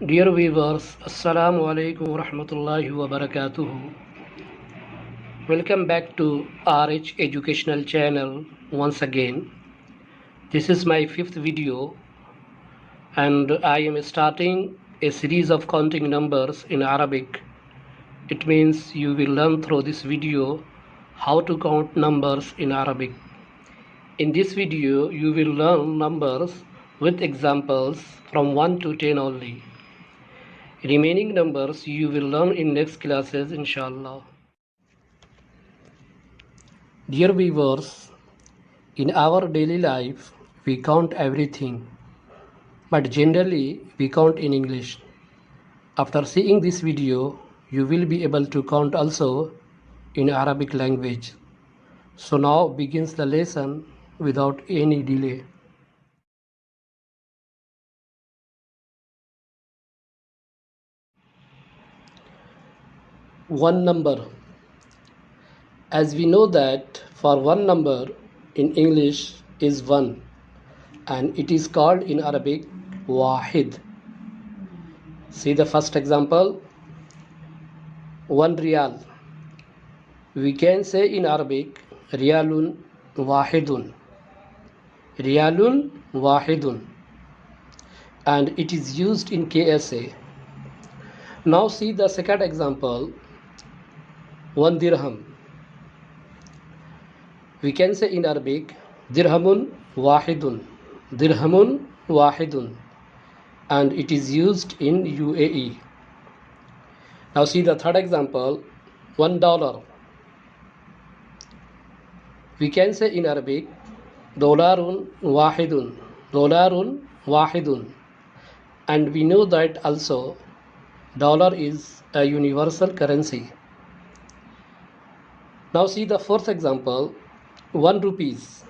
Dear viewers, Assalamu alaikum wa rahmatullahi wa barakatuhu. Welcome back to RH Educational channel once again. This is my fifth video and I am starting a series of counting numbers in Arabic. It means you will learn through this video how to count numbers in Arabic. In this video, you will learn numbers with examples from 1 to 10 only. Remaining numbers you will learn in next classes, Insha-Allah. Dear viewers, in our daily life we count everything, but generally we count in English. After seeing this video, you will be able to count also in Arabic language. So now begins the lesson without any delay. One number. As we know that for one number in English is one and it is called in Arabic wahid. See the first example, 1 riyal. We can say in Arabic riyalun wahidun. Riyalun wahidun. And it is used in KSA. Now see the second example, 1 dirham. We can say in Arabic dirhamun wahidun. Dirhamun wahidun. And it is used in UAE. Now see the third example, $1. We can say in Arabic dolarun wahidun. Dolarun wahidun. And we know that also dollar is a universal currency. Now see the fourth example, 1 rupees.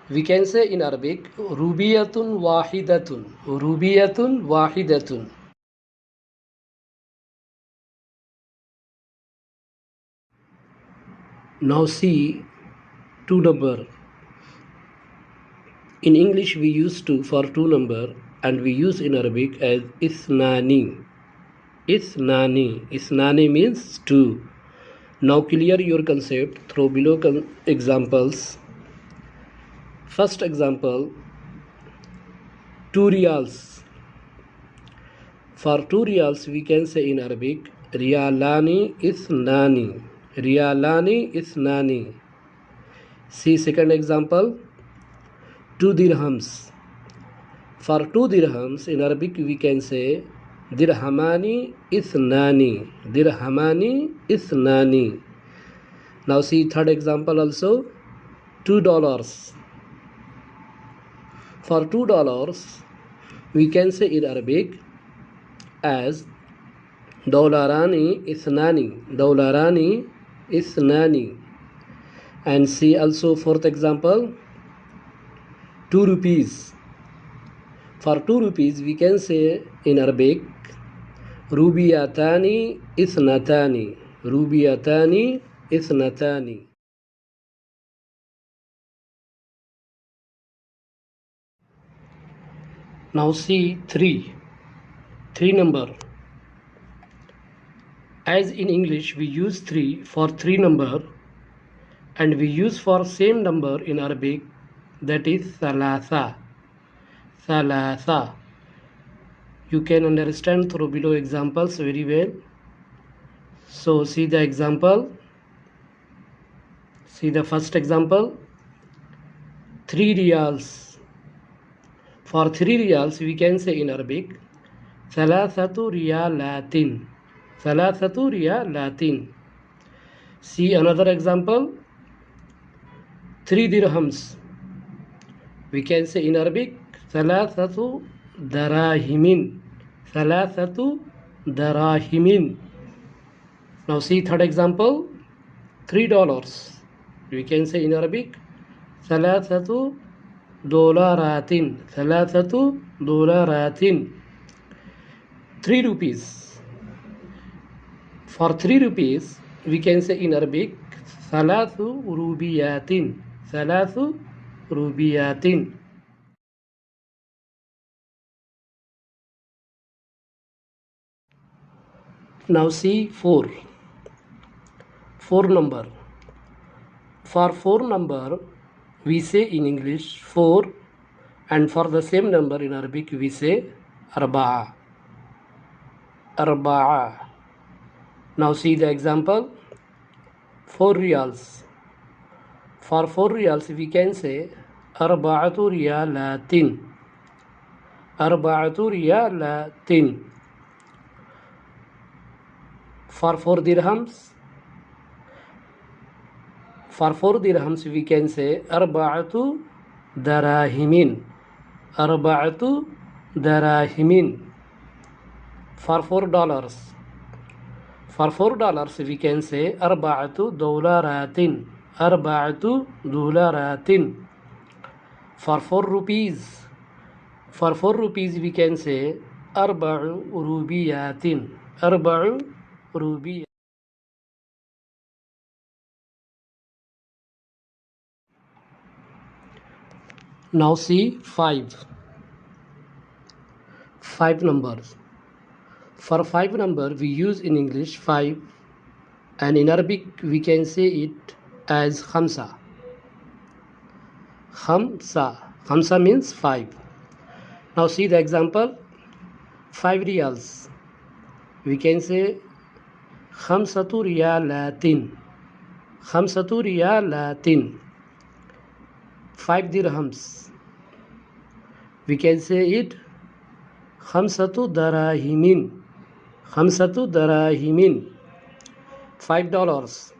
We can say in Arabic rubiyatun wahidatun. Rubiyatun wahidatun. Now see 2 number. In English we use 2 for 2 number and we use in Arabic as Ethnane. Ethnane. Ethnane means 2. Now clear your concept through below examples. First example, 2 riyals. For 2 riyals we can say in Arabic riyalani ithnani. Riyalani ithnani. See second example, 2 dirhams. For 2 dirhams in Arabic we can say dirhamani ithnani. Dirhamani ithnani. Now see third example also, $2. For $2 we can say in Arabic as dolarani ithnani. Dolarani ithnani. And see also fourth example, 2 rupees. For 2 rupees we can say in Arabic rubiyatani ithnatani. Rubiyatani ithnatani. Now see 3 number. As in English we use 3 for 3 number and we use for same number in Arabic, that is thalatha. Thalatha. You can understand through below examples very well. So see the example. See the first example, 3 riyals. For 3 riyals we can say in Arabic thalathatu riyalatin. Thalathatu riyalatin. See another example, 3 dirhams. We can say in Arabic thalathatu darahimin. Thalathatu darahimin. Now see third example, $3. We can say in Arabic thalathatu dolaratin. Thalathatu dolaratin. 3 rupees. For 3 rupees we can say in Arabic thalathu rubiyatin. Thalathu rubiyatin. Now see 4. 4 number. For 4 number, we say in English 4, and for the same number in Arabic we say arba'a. Arba'a. Now see the example. 4 riyals. For 4 riyals we can say arba'atu riyalatin. Arba'atu riyalatin. For 4 dirhams. For 4 dirhams we can say arba'atu darahimin. Arba'atu darahimin. For $4. For $4 we can say arba'atu dolaratin. Arba'atu dolaratin. For 4 rupees. For 4 rupees we can say arba'u rubiyatin. Arba'u rubiyatin. Now see 5. 5 numbers. For 5 number we use in English 5, and in Arabic we can say it as Khamsa. Khamsa. Khamsa means 5. Now see the example. 5 riyals. We can say Khamsatu riyalatin. Khamsatu riyalatin. 5 dirhams. We can say it Khamsatu darahimin. Khamsatu darahimin. $5.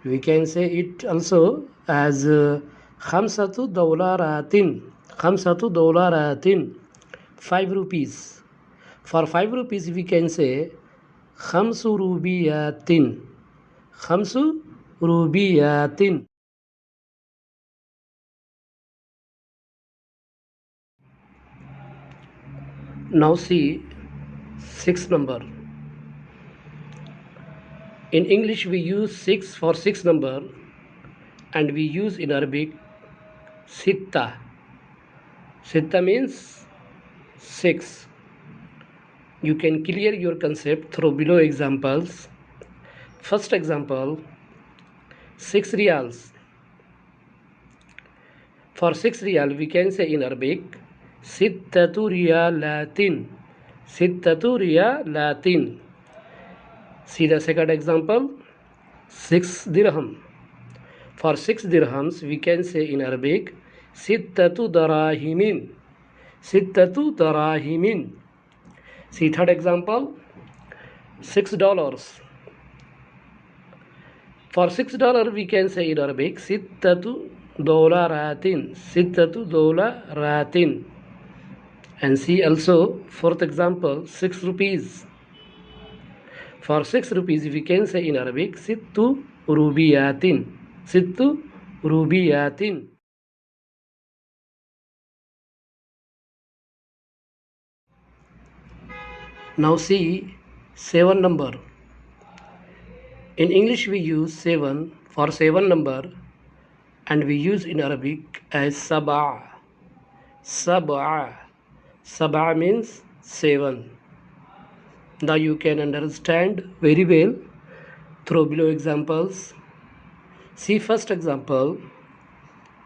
We can say it also as Khamsatu dolaratin. Khamsatu dolaratin. 5 rupees. For 5 rupees we can say Khamsu rubiyatin. Khamsu rubiyatin. Now see 6 number. In English we use 6 for 6 number, and we use in Arabic sitta. Sitta means 6. You can clear your concept through below examples. First example, 6 riyals. For 6 riyal we can say in Arabic sittatu riyalatin. Sittatu riyalatin. See the second example, 6 dirham. For 6 dirhams we can say in Arabic sittatu darahimin. Sittatu darahimin. See third example, $6. For $6 we can say in Arabic sittatu dolaratin. Sittatu dolaratin. And see also fourth example, 6 rupees. For 6 rupees we can say in Arabic sittu rubiyatin. Sittu rubiyatin. Now see 7 number. In English we use 7 for 7 number, and we use in Arabic as sab'a. Sab'a. Sab'a means 7. Now you can understand very well through below examples. See first example,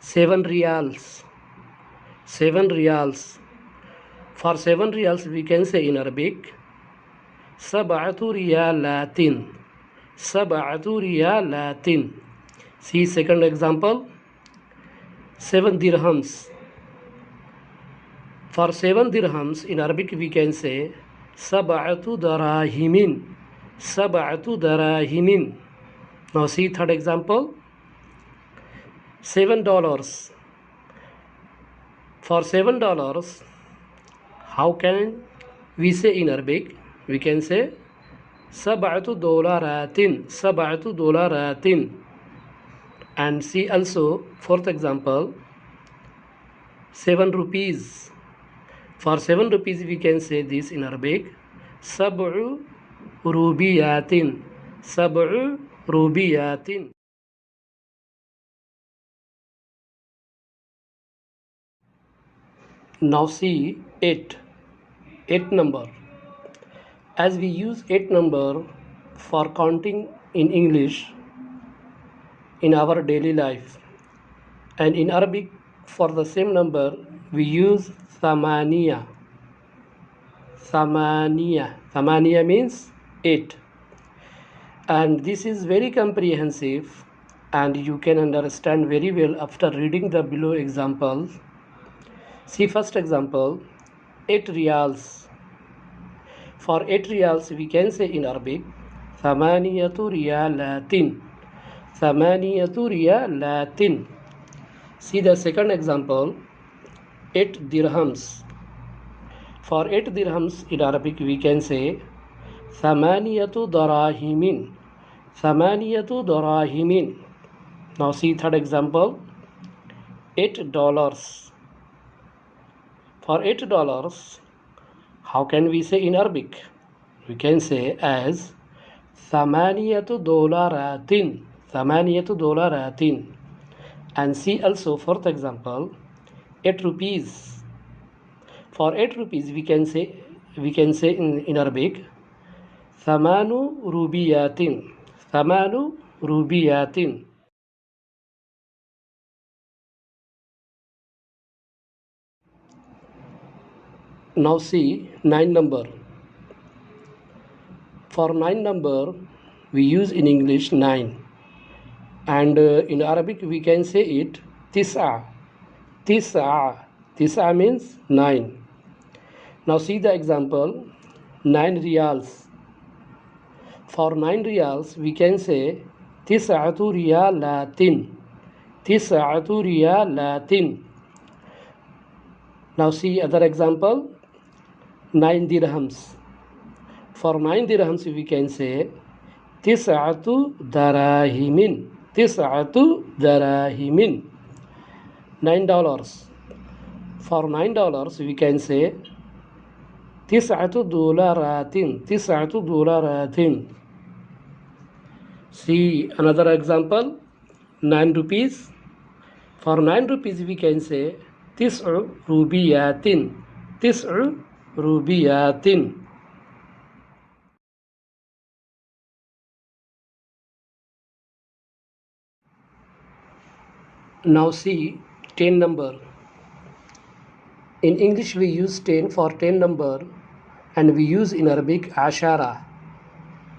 7 riyals. 7 riyals. For 7 riyals we can say in Arabic sab'atu riyalatin. Sab'atu riyalatin. See second example, 7 dirhams. For 7 dirhams in Arabic we can say sab'atu darahimin. Sab'atu darahimin. Now see third example, $7. For $7, how can we say in Arabic? We can say sab'atu dolaratin. Sab'atu dolaratin. And see also fourth example, 7 rupees. For 7 rupees we can say this in Arabic sab'u rubiyatin. Sab'u rubiyatin. Now see 8 number. As we use 8 number for counting in English in our daily life, and in Arabic for the same number we use thamaniya. Thamaniya means 8, and this is very comprehensive and you can understand very well after reading the below examples. See first example, 8 riyals. For 8 riyals we can say in Arabic thamaniyatu riyalatin. Thamaniyatu riyalatin. See the second example, 8 dirhams. For 8 dirhams in Arabic we can say thamaniyatu darahimin. Thamaniyatu darahimin. Now see third example, $8. For $8, how can we say in Arabic? We can say as thamaniyatu dolaratin. Thamaniyatu dolaratin. And see also fourth example, 8 rupees. For 8 rupees we can say in Arabic thamanu rubiyatin. Thamanu rubiyatin. Now see 9 number. For 9 number we use in English 9, and in Arabic we can say it tis'a. Tis'a. Tis'a means 9. Now see the example, 9 riyals. For 9 riyals we can say tis'atu riyalatin. Tis'atu riyalatin. Now see other example, 9 dirhams. For 9 dirhams we can say tis'atu darahimin. Tis'atu darahimin. $9. For $9 we can say tis'atu dolaratin. Tis'atu dolaratin. See another example, 9 rupees. For 9 rupees we can say tis'u rubiyatin. Tis'u rubiyatin. Now see 10 number. In English we use 10 for 10 number, and we use in Arabic Asharah.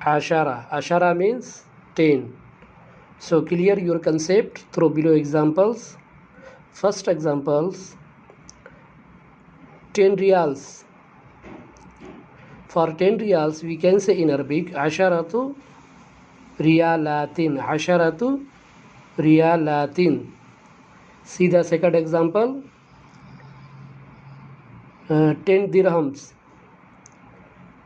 Asharah. Asharah means 10. So clear your concept through below examples. First examples, 10 riyals. For 10 riyals we can say in Arabic Asharatu riyalatin. Asharatu riyalatin. See the second example, 10 dirhams.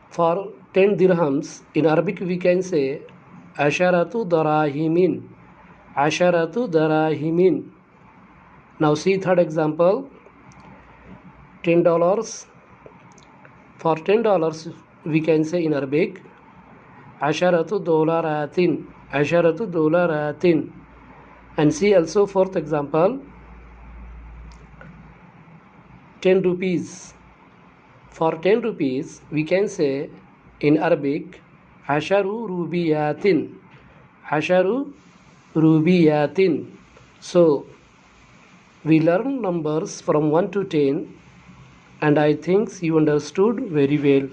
For 10 dirhams in Arabic we can say Asharatu darahimin. Asharatu darahimin. Now see third example, $10. For $10 we can say in Arabic Asharatu dolaratin. Asharatu dolaratin. And see also fourth example, 10 rupees. For 10 rupees we can say in Arabic Asharu rubiyatin. Asharu rubiyatin. So we learn numbers from 1 to 10, and I think you understood very well.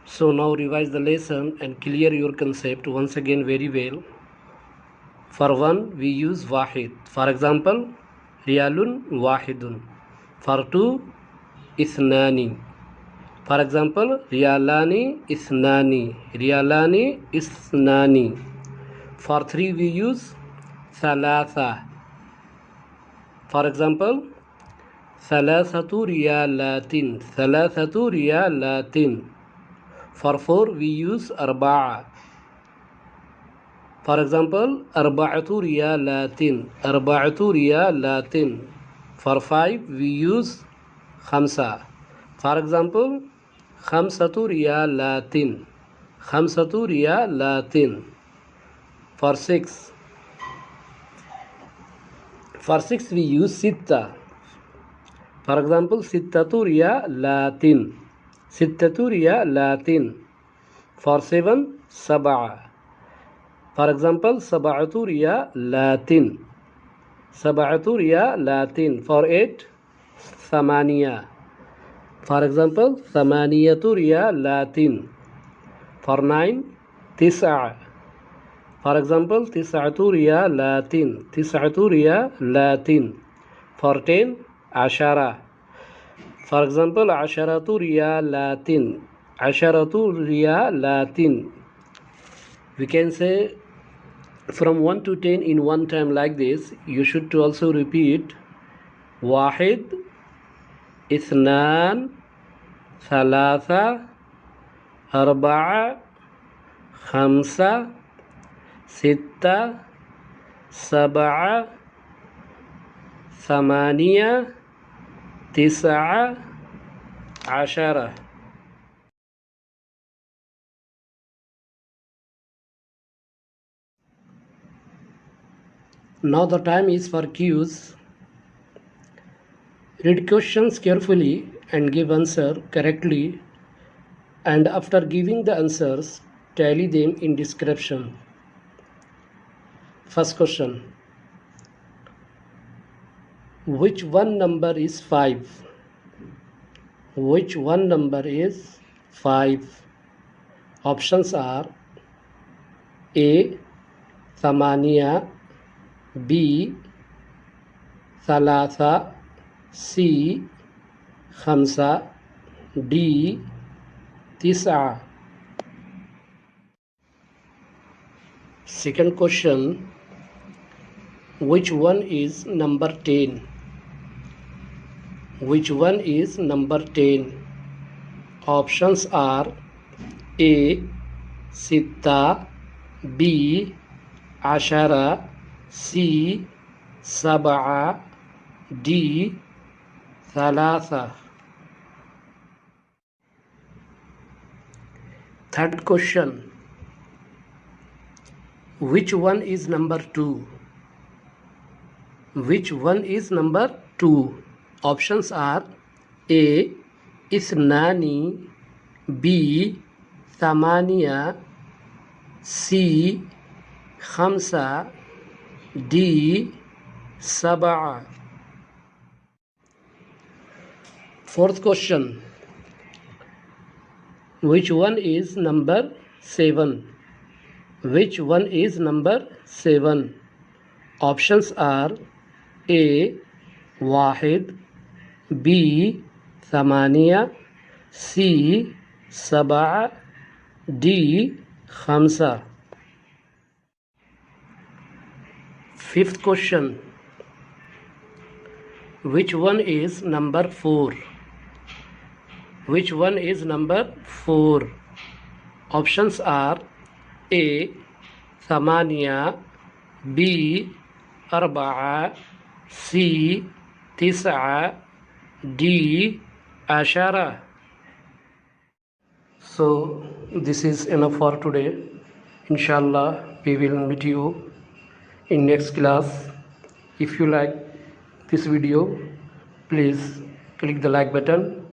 So now revise the lesson and clear your concept once again very well. For 1 we use wahid. For example, riyalun wahidun. For 2, ithnani. For example, riyalani ithnani. Riyalani ithnani. For 3 we use thalatha. For example, thalathatu riyalatin. Thalathatu riyalatin. For 4 we use arba'a. For example, arba'atu riyalatin. Arba'atu riyalatin. For 5 we use khamsa. For example, khamsatu riyalatin. Khamsatu riyalatin. For 6 For 6 we use sitta. For example, sittatu riyalatin. Sittatu riyalatin. For 7, sab'a. For example, sab'atu riyalatin. Sab'atu riyalatin. For 8, thamaniya. For example, thamaniyatu riyalatin. For 9, tis'a. For example, tis'atu riyalatin. Tis'atu riyalatin. For 10, ashara. For example, asharatu riyalatin. Asharatu riyalatin. We can say from 1 to 10 in one time like this. You should to also repeat wahid, ithnan, thalatha, arba'a, khamsa, sitta, sab'a, thamaniya, tis'a, ashara. Now the time is for cues. Read questions carefully and give answer correctly, and after giving the answers, tally them in description. First question. Which one number is 5? Which one number is 5? Options are A. Thamaniya, B. Thalatha, C. Khamsa, D. Tis'a. Second question. Which one is number 10? Which one is number 10? Options are A. Sitta, B. Asharah, C. Sab'a, D. Thalatha. Third question. Which one is number 2? Which one is number 2? Options are A. Ethnane, B. Thamaniya, C. Khamsa, D. Sab'a. Fourth question. Which one is number 7? Which one is number 7? Options are A. Wahid, B. Thamaniya, C. Sab'a, D. Khamsa. Fifth question. Which one is number 4? Which one is number 4? Options are A. Thamaniya, B. Arba'a, C. Tis'a, D. Asharah. So this is enough for today. Insha-Allah, we will meet you in next class. If you like this video, please click the like button